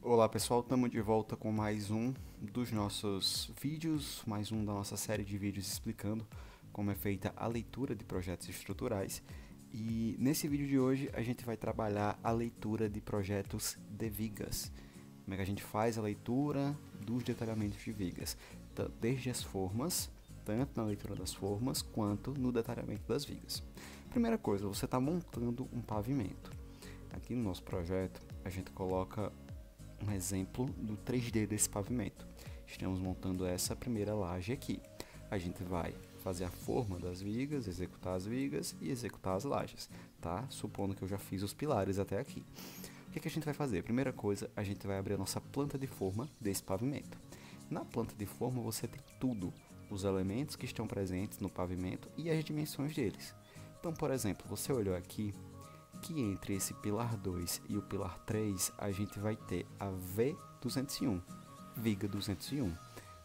Olá pessoal, estamos de volta com mais um dos nossos vídeos, mais um da nossa série de vídeos explicando como é feita a leitura de projetos estruturais. E nesse vídeo de hoje a gente vai trabalhar a leitura de projetos de vigas. Como é que a gente faz a leitura dos detalhamentos de vigas, desde as formas, tanto na leitura das formas quanto no detalhamento das vigas. Primeira coisa, você está montando um pavimento. Aqui no nosso projeto a gente coloca um exemplo do 3D desse pavimento. Estamos montando essa primeira laje aqui. A gente vai fazer a forma das vigas, executar as vigas e executar as lajes, tá? Supondo que eu já fiz os pilares até aqui. O que a gente vai fazer? Primeira coisa, a gente vai abrir a nossa planta de forma desse pavimento. Na planta de forma você tem tudo, os elementos que estão presentes no pavimento e as dimensões deles. Então, por exemplo, você olhou aqui, que entre esse pilar 2 e o pilar 3 a gente vai ter a V201, viga 201.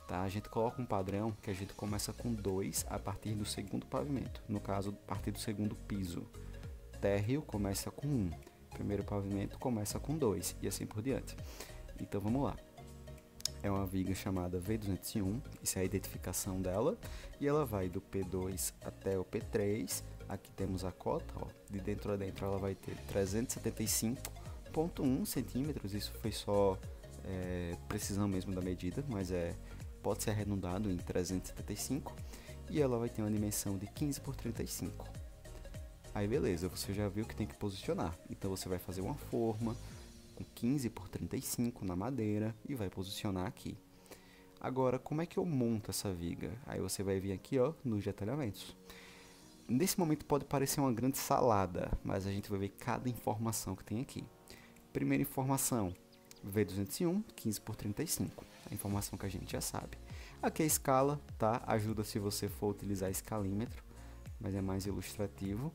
Tá? A gente coloca um padrão que a gente começa com 2 a partir do segundo pavimento, no caso, a partir do segundo piso. Térreo começa com 1, primeiro pavimento começa com 2 e assim por diante. Então vamos lá. É uma viga chamada V201, isso é a identificação dela, e ela vai do P2 até o P3. Aqui temos a cota, ó, de dentro a dentro ela vai ter 375,1 centímetros, isso foi só precisão mesmo da medida, mas pode ser arredondado em 375, e ela vai ter uma dimensão de 15 por 35. Aí beleza, você já viu que tem que posicionar, então você vai fazer uma forma com 15 por 35 na madeira e vai posicionar aqui. Agora, como é que eu monto essa viga? Aí você vai vir aqui, ó, nos detalhamentos. Nesse momento pode parecer uma grande salada, mas a gente vai ver cada informação que tem aqui. Primeira informação, V201, 15 por 35, a informação que a gente já sabe. Aqui a escala, tá? Ajuda se você for utilizar escalímetro, mas é mais ilustrativo.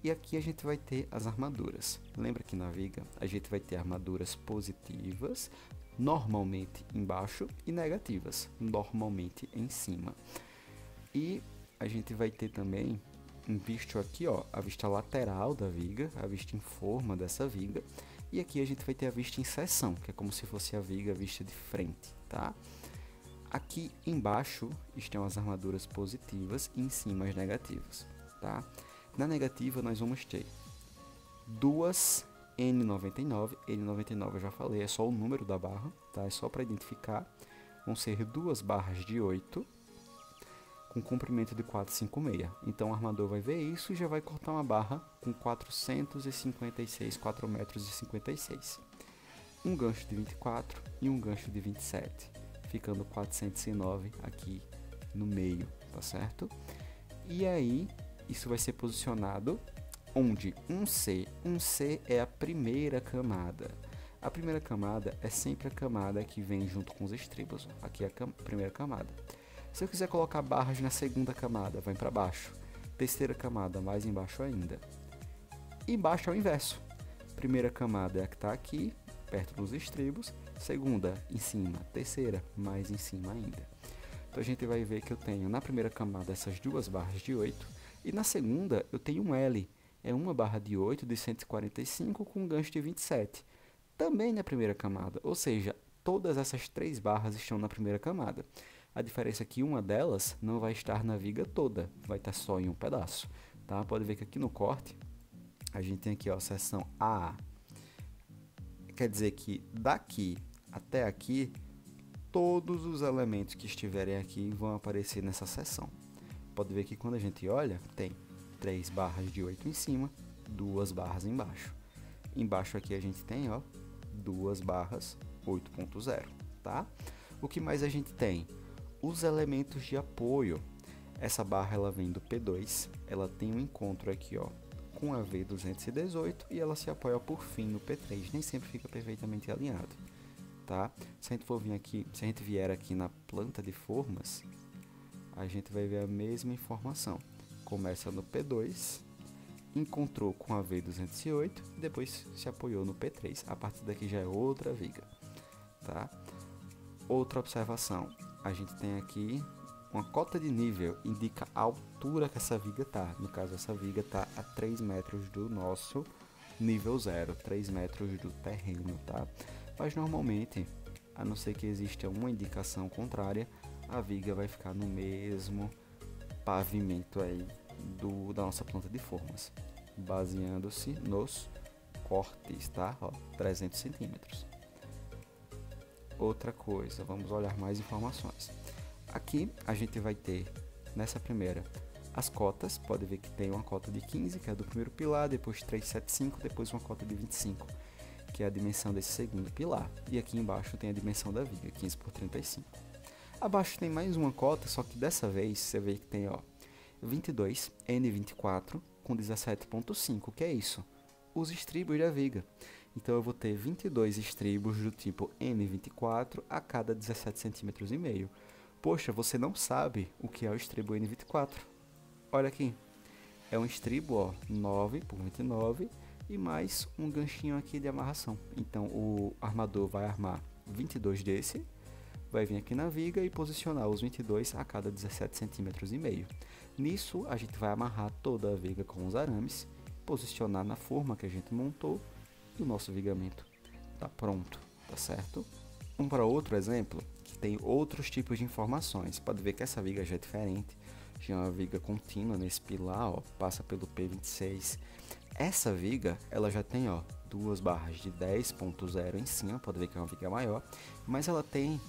E aqui a gente vai ter as armaduras. Lembra que na viga a gente vai ter armaduras positivas, normalmente embaixo, e negativas, normalmente em cima. E a gente vai ter também visto aqui, ó, a vista lateral da viga, a vista em forma dessa viga, e aqui a gente vai ter a vista em seção, que é como se fosse a viga vista de frente, tá? Aqui embaixo estão as armaduras positivas e em cima as negativas, tá? Na negativa nós vamos ter duas N99, N99 eu já falei, é só o número da barra, tá? É só para identificar. Vão ser duas barras de 8 com comprimento de 456. Então o armador vai ver isso e já vai cortar uma barra com 456, 4 metros e 56. Um gancho de 24 e um gancho de 27, ficando 409 aqui no meio, tá certo? E aí isso vai ser posicionado onde? Um C é a primeira camada. A primeira camada é sempre a camada que vem junto com os estribos. Aqui é a primeira camada. Se eu quiser colocar barras na segunda camada, vai para baixo. Terceira camada, mais embaixo ainda. Embaixo é o inverso. Primeira camada é a que está aqui, perto dos estribos. Segunda, em cima. Terceira, mais em cima ainda. Então a gente vai ver que eu tenho na primeira camada essas duas barras de 8. E na segunda eu tenho um L. É uma barra de 8 de 145 com um gancho de 27. Também na primeira camada. Ou seja, todas essas três barras estão na primeira camada. A diferença é que uma delas não vai estar na viga toda, vai estar só em um pedaço, tá? Pode ver que aqui no corte, a gente tem aqui, ó, a seção A. Quer dizer que daqui até aqui, todos os elementos que estiverem aqui vão aparecer nessa seção. Pode ver que quando a gente olha, tem 3 barras de 8 em cima, 2 barras embaixo. Embaixo aqui a gente tem, ó, 2 barras 8.0, tá? O que mais a gente tem? Os elementos de apoio. Essa barra ela vem do P2, ela tem um encontro aqui, ó, com a V218 e ela se apoia por fim no P3, nem sempre fica perfeitamente alinhado, tá? Se a gente vier aqui na planta de formas, a gente vai ver a mesma informação. Começa no P2, encontrou com a V208 e depois se apoiou no P3. A partir daqui já é outra viga, tá? Outra observação, a gente tem aqui uma cota de nível, indica a altura que essa viga está. No caso, essa viga está a 3 metros do nosso nível 0, 3 metros do terreno, tá? mas normalmente, a não ser que exista uma indicação contrária, a viga vai ficar no mesmo pavimento aí da nossa planta de formas, baseando-se nos cortes, tá? Ó, 300 centímetros. Outra coisa, vamos olhar mais informações. Aqui a gente vai ter, nessa primeira, as cotas. Pode ver que tem uma cota de 15, que é do primeiro pilar, depois 375, depois uma cota de 25, que é a dimensão desse segundo pilar. E aqui embaixo tem a dimensão da viga, 15 por 35. Abaixo tem mais uma cota, só que dessa vez você vê que tem, ó, 22 N24 com 17.5. O que é isso? Os estribos da viga. Então eu vou ter 22 estribos do tipo N24 a cada 17,5 cm. Poxa, você não sabe o que é o estribo N24. Olha aqui. É um estribo, ó, 9 por 29 e mais um ganchinho aqui de amarração. Então o armador vai armar 22 desse, vai vir aqui na viga e posicionar os 22 a cada 17,5 cm. Nisso a gente vai amarrar toda a viga com os arames, posicionar na forma que a gente montou e o nosso vigamento está pronto, tá certo? Para outro exemplo, que tem outros tipos de informações. Pode ver que essa viga já é diferente, já é uma viga contínua nesse pilar, ó, passa pelo P26. Essa viga, ela já tem, ó, duas barras de 10.0 em cima, pode ver que é uma viga maior, mas ela tem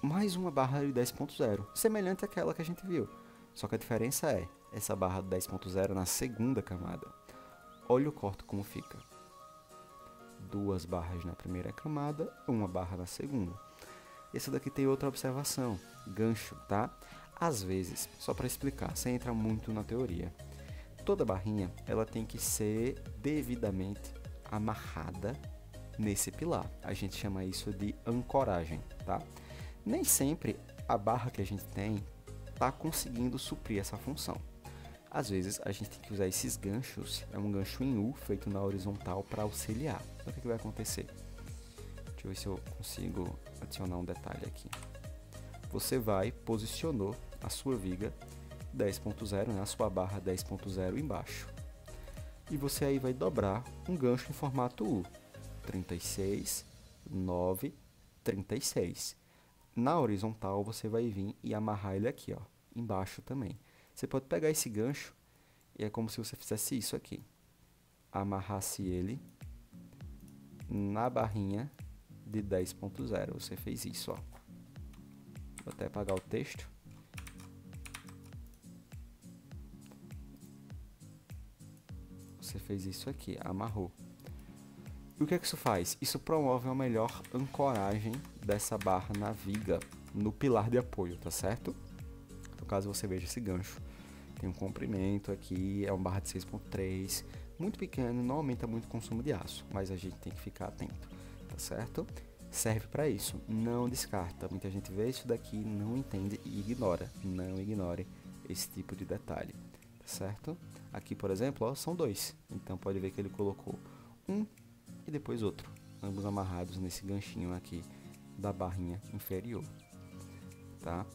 mais uma barra de 10.0, semelhante àquela que a gente viu. Só que a diferença é essa barra de 10.0 na segunda camada. Olha o corte como fica. Duas barras na primeira camada, uma barra na segunda. Esse daqui tem outra observação, gancho, tá? Às vezes, só para explicar, sem entrar muito na teoria, toda barrinha ela tem que ser devidamente amarrada nesse pilar. A gente chama isso de ancoragem, tá? Nem sempre a barra que a gente tem está conseguindo suprir essa função. Às vezes a gente tem que usar esses ganchos, é um gancho em U feito na horizontal para auxiliar. Então o que vai acontecer? Deixa eu ver se eu consigo adicionar um detalhe aqui. Você posicionou a sua viga 10.0, né, a sua barra 10.0 embaixo. E você aí vai dobrar um gancho em formato U, 36, 9, 36. Na horizontal você vai vir e amarrar ele aqui, ó, embaixo também. Você pode pegar esse gancho e é como se você fizesse isso aqui. Amarrasse ele na barrinha de 10.0. Você fez isso, ó. Vou até apagar o texto. Você fez isso aqui, amarrou. E o que é que isso faz? Isso promove uma melhor ancoragem dessa barra na viga, no pilar de apoio, tá certo? No caso você veja esse gancho, tem um comprimento aqui, é uma barra de 6.3, muito pequeno, não aumenta muito o consumo de aço, mas a gente tem que ficar atento, tá certo? Serve para isso, não descarta. Muita gente vê isso daqui, não entende e ignora. Não ignore esse tipo de detalhe, tá certo? Aqui, por exemplo, ó, são dois, então pode ver que ele colocou um e depois outro, ambos amarrados nesse ganchinho aqui da barrinha inferior, tá?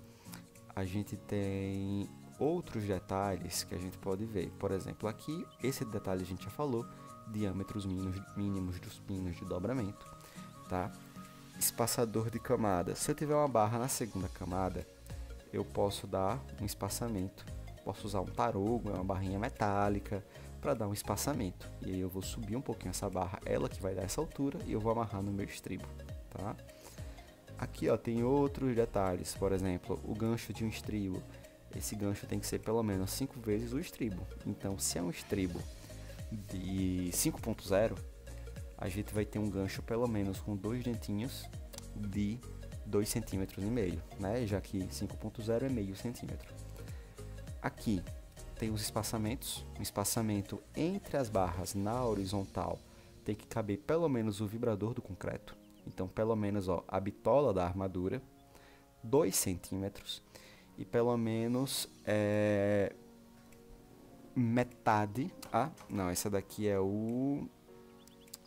A gente tem outros detalhes que a gente pode ver. Por exemplo, aqui, esse detalhe a gente já falou, diâmetros mínimos dos pinos de dobramento, tá? Espaçador de camada. Se eu tiver uma barra na segunda camada, eu posso dar um espaçamento. Posso usar um tarugo, uma barrinha metálica, para dar um espaçamento. E aí eu vou subir um pouquinho essa barra, ela que vai dar essa altura, e eu vou amarrar no meu estribo, tá? Aqui, ó, tem outros detalhes. Por exemplo, o gancho de um estribo. Esse gancho tem que ser pelo menos 5 vezes o estribo. Então, se é um estribo de 5.0, a gente vai ter um gancho pelo menos com 2 dentinhos de 2,5 cm, né? Já que 5.0 é meio centímetro. Aqui tem os espaçamentos. O espaçamento entre as barras na horizontal tem que caber pelo menos o vibrador do concreto. Então, pelo menos, ó, a bitola da armadura, 2 centímetros. E pelo menos metade. Ah, não, essa daqui é o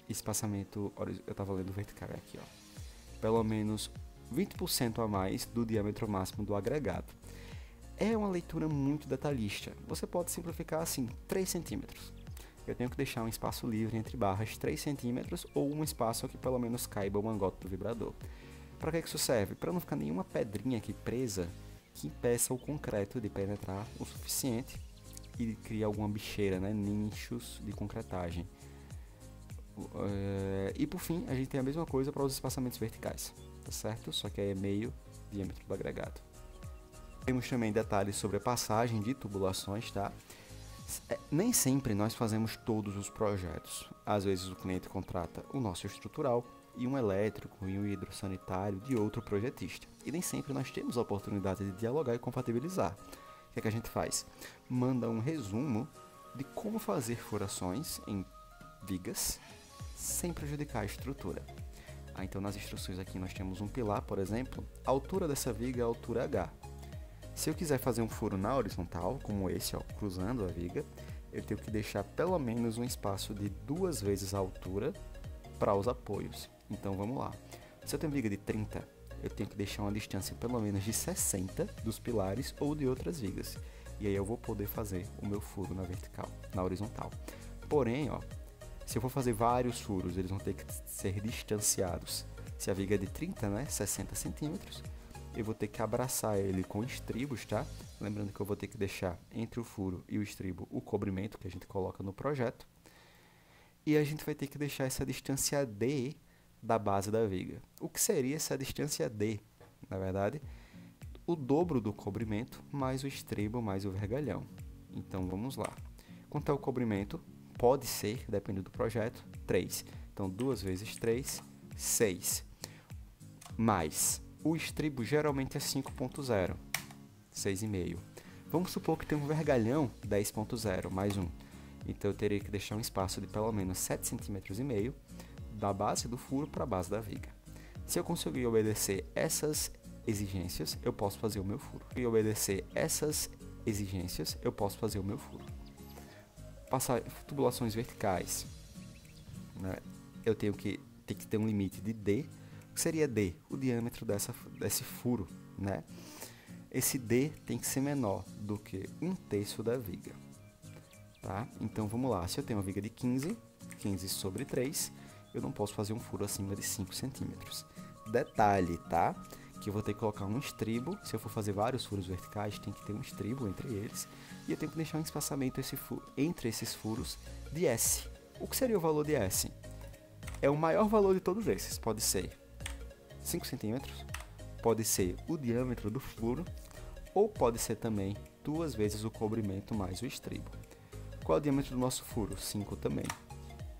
espaçamento. Eu estava lendo vertical aqui, ó. Pelo menos 20% a mais do diâmetro máximo do agregado. É uma leitura muito detalhista. Você pode simplificar assim, 3 centímetros. eu tenho que deixar um espaço livre entre barras 3 centímetros ou um espaço que pelo menos caiba o mangote do vibrador. Para que isso serve? Para não ficar nenhuma pedrinha aqui presa que impeça o concreto de penetrar o suficiente e criar alguma bicheira, né? Nichos de concretagem. E por fim, a gente tem a mesma coisa para os espaçamentos verticais, tá certo? Só que é meio diâmetro do agregado. Temos também detalhes sobre a passagem de tubulações, tá? Nem sempre nós fazemos todos os projetos. Às vezes o cliente contrata o nosso estrutural e um elétrico e um hidrossanitário de outro projetista. E nem sempre nós temos a oportunidade de dialogar e compatibilizar. O que é que a gente faz? Manda um resumo de como fazer furações em vigas sem prejudicar a estrutura. Então nas instruções aqui nós temos um pilar, por exemplo, a altura dessa viga é a altura H. Se eu quiser fazer um furo na horizontal, como esse, ó, cruzando a viga, eu tenho que deixar pelo menos um espaço de 2 vezes a altura para os apoios. Então vamos lá. Se eu tenho viga de 30, eu tenho que deixar uma distância pelo menos de 60 dos pilares ou de outras vigas. E aí eu vou poder fazer o meu furo na vertical, na horizontal. Porém, ó, se eu for fazer vários furos, eles vão ter que ser distanciados. Se a viga é de 30, né, 60 centímetros, eu vou ter que abraçar ele com estribos, tá? Lembrando que eu vou ter que deixar entre o furo e o estribo o cobrimento que a gente coloca no projeto. E a gente vai ter que deixar essa distância D da base da viga. O que seria essa distância D? Na verdade, o dobro do cobrimento mais o estribo mais o vergalhão. Então vamos lá. Quanto é o cobrimento? Pode ser, dependendo do projeto, 3. Então 2 vezes 3, 6. Mais o estribo geralmente é 5.0, 6,5. Vamos supor que tem um vergalhão 10.0, mais 1. Então eu teria que deixar um espaço de pelo menos 7,5 cm da base do furo para a base da viga. Se eu conseguir obedecer essas exigências, eu posso fazer o meu furo. E obedecer essas exigências, eu posso fazer o meu furo. Passar tubulações verticais, né? Eu tenho que ter um limite de D. O que seria D? O diâmetro desse furo, né? Esse D tem que ser menor do que 1/3 da viga, tá? Então vamos lá, se eu tenho uma viga de 15 sobre 3, eu não posso fazer um furo acima de 5 centímetros. Detalhe, tá? Que eu vou ter que colocar um estribo. Se eu for fazer vários furos verticais, tem que ter um estribo entre eles. E eu tenho que deixar um espaçamento entre esses furos de S. O que seria o valor de S? É o maior valor de todos esses. Pode ser 5 centímetros, pode ser o diâmetro do furo, ou pode ser também 2 vezes o cobrimento mais o estribo. Qual é o diâmetro do nosso furo? 5 também.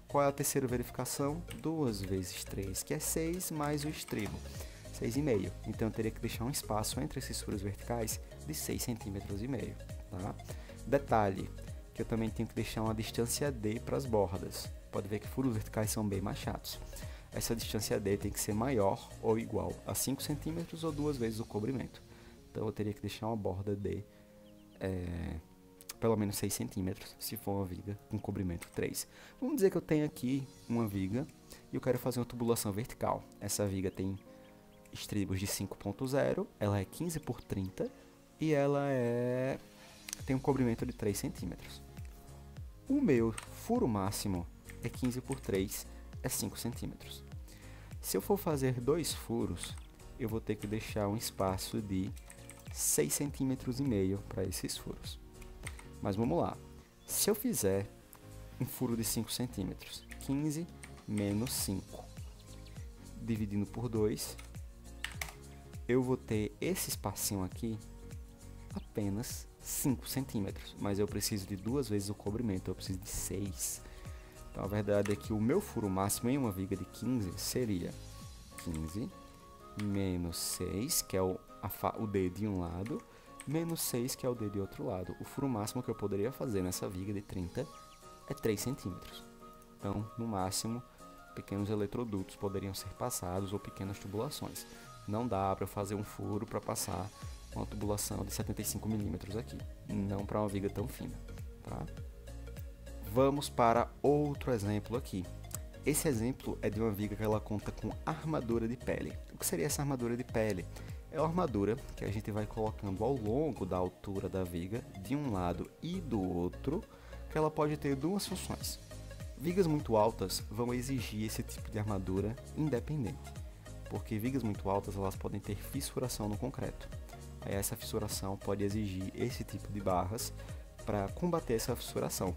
Qual é a terceira verificação? 2 vezes 3, que é 6, mais o estribo, 6,5. Então eu teria que deixar um espaço entre esses furos verticais de 6,5 cm. Tá? Detalhe, que eu também tenho que deixar uma distância D para as bordas. Pode ver que furos verticais são bem mais chatos. Essa distância D tem que ser maior ou igual a 5 centímetros ou 2 vezes o cobrimento. Então eu teria que deixar uma borda D pelo menos 6 centímetros, se for uma viga com cobrimento 3. Vamos dizer que eu tenho aqui uma viga e eu quero fazer uma tubulação vertical. Essa viga tem estribos de 5.0, ela é 15 por 30 e ela tem um cobrimento de 3 centímetros. O meu furo máximo é 15 por 3, é 5 centímetros. Se eu for fazer 2 furos, eu vou ter que deixar um espaço de 6,5 centímetros para esses furos. Mas vamos lá. Se eu fizer um furo de 5 centímetros, 15 menos 5, dividindo por 2, eu vou ter esse espacinho aqui apenas 5 centímetros, mas eu preciso de 2 vezes o cobrimento, eu preciso de 6. Então a verdade é que o meu furo máximo em uma viga de 15 seria 15 menos 6, que é o D de um lado, menos 6, que é o D de outro lado. O furo máximo que eu poderia fazer nessa viga de 30 é 3 centímetros. Então, no máximo, pequenos eletrodutos poderiam ser passados ou pequenas tubulações. Não dá para fazer um furo para passar uma tubulação de 75 milímetros aqui, não para uma viga tão fina, tá? Vamos para outro exemplo aqui. Esse exemplo é de uma viga que ela conta com armadura de pele. O que seria essa armadura de pele? É uma armadura que a gente vai colocando ao longo da altura da viga, de um lado e do outro, que ela pode ter duas funções. Vigas muito altas vão exigir esse tipo de armadura independente, porque vigas muito altas elas podem ter fissuração no concreto. Aí essa fissuração pode exigir esse tipo de barras para combater essa fissuração,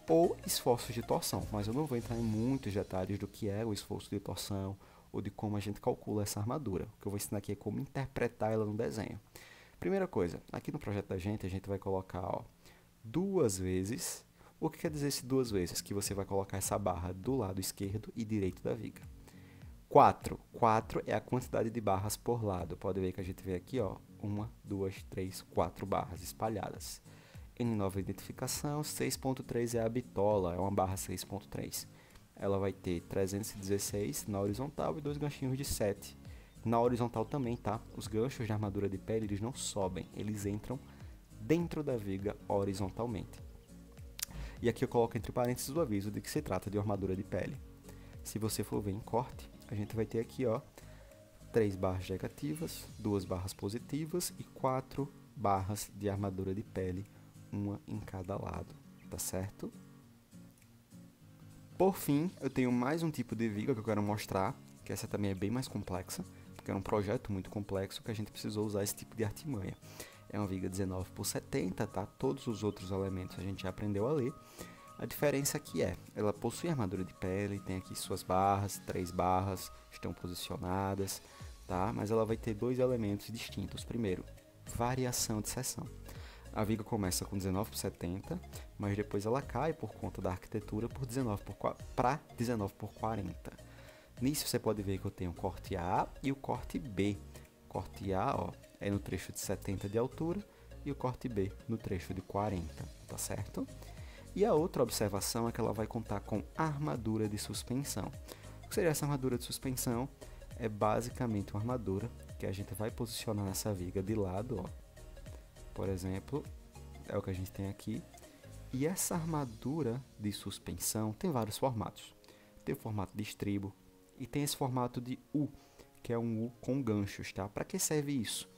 ou esforços de torção, mas eu não vou entrar em muitos detalhes do que é o esforço de torção ou de como a gente calcula essa armadura. O que eu vou ensinar aqui é como interpretar ela no desenho. Primeira coisa, aqui no projeto da gente a gente vai colocar 2 vezes. O que quer dizer esse 2 vezes? Que você vai colocar essa barra do lado esquerdo e direito da viga. 4 é a quantidade de barras por lado. Pode ver que a gente vê aqui, 1, 2, 3, 4 barras espalhadas. N9 é identificação, 6.3 é a bitola, é uma barra 6.3. Ela vai ter 316 na horizontal e 2 ganchinhos de 7. Na horizontal também, tá? Os ganchos de armadura de pele, eles não sobem, eles entram dentro da viga horizontalmente. E aqui eu coloco entre parênteses o aviso de que se trata de armadura de pele. Se você for ver em corte, a gente vai ter aqui, 3 barras negativas, 2 barras positivas e 4 barras de armadura de pele, uma em cada lado, tá certo? Por fim, eu tenho mais um tipo de viga que eu quero mostrar, que essa também é bem mais complexa, porque é um projeto muito complexo que a gente precisou usar esse tipo de artimanha. É uma viga 19 por 70, tá? Todos os outros elementos a gente já aprendeu a ler. A diferença aqui ela possui armadura de pele, tem aqui suas barras, 3 barras, estão posicionadas, tá? Mas ela vai ter 2 elementos distintos. Primeiro, variação de seção. A viga começa com 19 por 70, mas depois ela cai por conta da arquitetura para 19 por 40. Nisso você pode ver que eu tenho o corte A e o corte B. O corte A, é no trecho de 70 de altura e o corte B no trecho de 40, tá certo? E a outra observação é que ela vai contar com armadura de suspensão. O que seria essa armadura de suspensão? É basicamente uma armadura que a gente vai posicionar nessa viga de lado, por exemplo, é o que a gente tem aqui. E essa armadura de suspensão tem vários formatos. Tem o formato de estribo e tem esse formato de U, que é um U com ganchos, tá? Para que serve isso?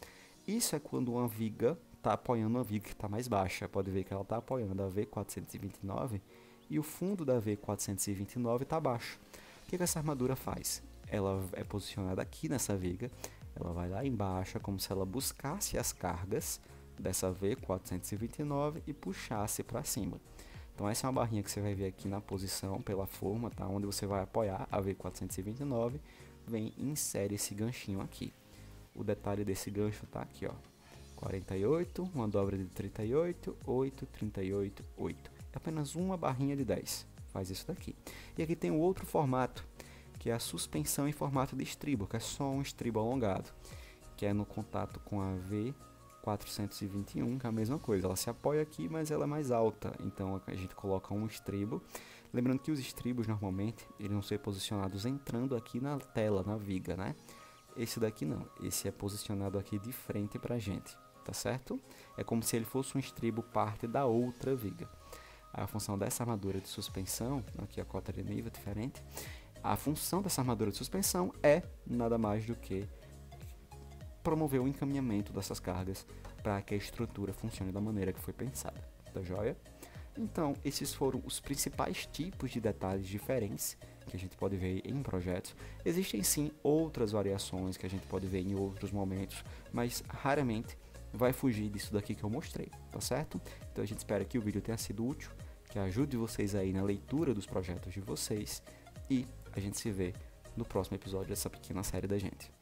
Isso é quando uma viga está apoiando uma viga que está mais baixa. Pode ver que ela está apoiando a V429 e o fundo da V429 está baixo. O que essa armadura faz? Ela é posicionada aqui nessa viga, ela vai lá embaixo, é como se ela buscasse as cargas dessa V429 e puxasse para cima. Então essa é uma barrinha que você vai ver aqui na posição pela forma, tá? Onde você vai apoiar a V429, vem e insere esse ganchinho aqui. O detalhe desse gancho tá aqui, 48, uma dobra de 38, 8, 38, 8. É apenas uma barrinha de 10, faz isso daqui. E aqui tem o outro formato, que é a suspensão em formato de estribo, que é só um estribo alongado, que é no contato com a V421, que é a mesma coisa. Ela se apoia aqui, mas ela é mais alta, então a gente coloca um estribo. Lembrando que os estribos, normalmente, eles vão ser posicionados entrando aqui na tela, na viga, né? Esse daqui não, esse é posicionado aqui de frente pra gente, tá certo? É como se ele fosse um estribo parte da outra viga. A função dessa armadura de suspensão, aqui a cota de nível diferente, a função dessa armadura de suspensão é nada mais do que promover o encaminhamento dessas cargas para que a estrutura funcione da maneira que foi pensada, tá joia? Então, esses foram os principais tipos de detalhes diferentes que a gente pode ver em projetos. Existem sim outras variações que a gente pode ver em outros momentos, mas raramente vai fugir disso daqui que eu mostrei, tá certo? Então a gente espera que o vídeo tenha sido útil, que ajude vocês aí na leitura dos projetos de vocês e a gente se vê no próximo episódio dessa pequena série da gente.